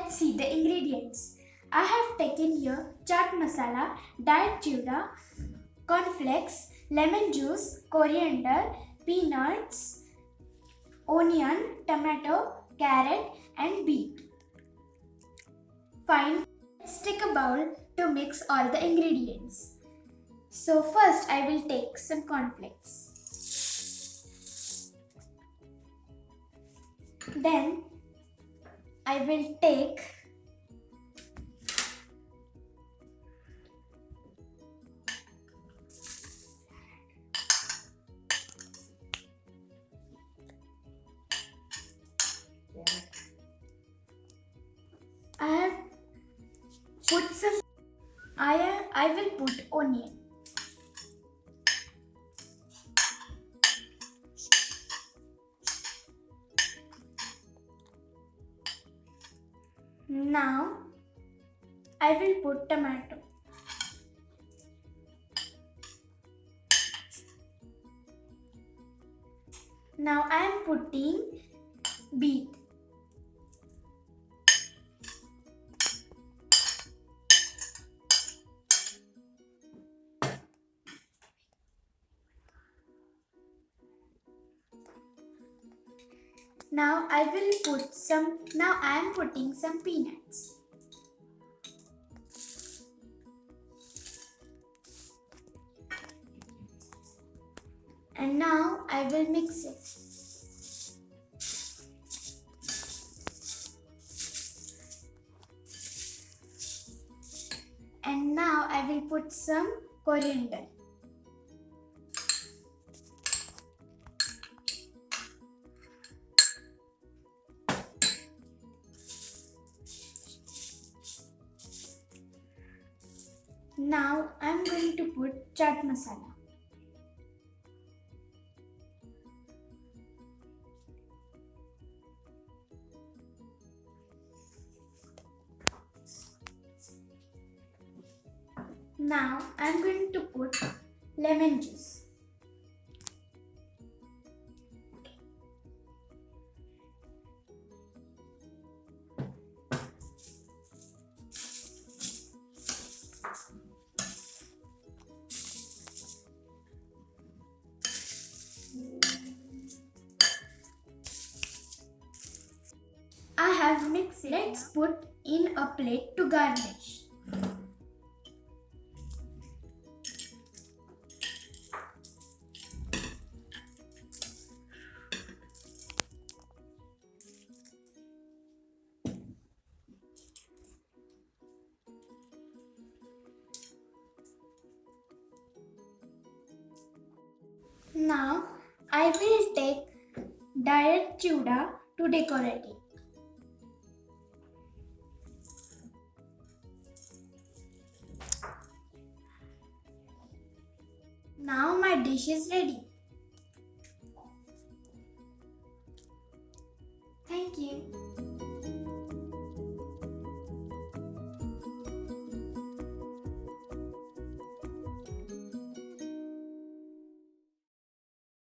Let's see the ingredients. I have taken here chaat masala, diet chura, cornflakes, lemon juice, coriander, peanuts, onion, tomato, carrot and beet. Fine. Let's take a bowl to mix all the ingredients. So first I will take some cornflakes. Then I will take I will put onion. Now I will put tomato. Now I am putting beet. Now I am putting some peanuts. And now I will mix it. And now I will put some coriander. Now I am going to put chaat masala. Now I am going to put lemon juice. I have mixed it. Let's put in a plate to garnish. Now I will take diet chura to decorate it. Now my dish is ready. Thank you.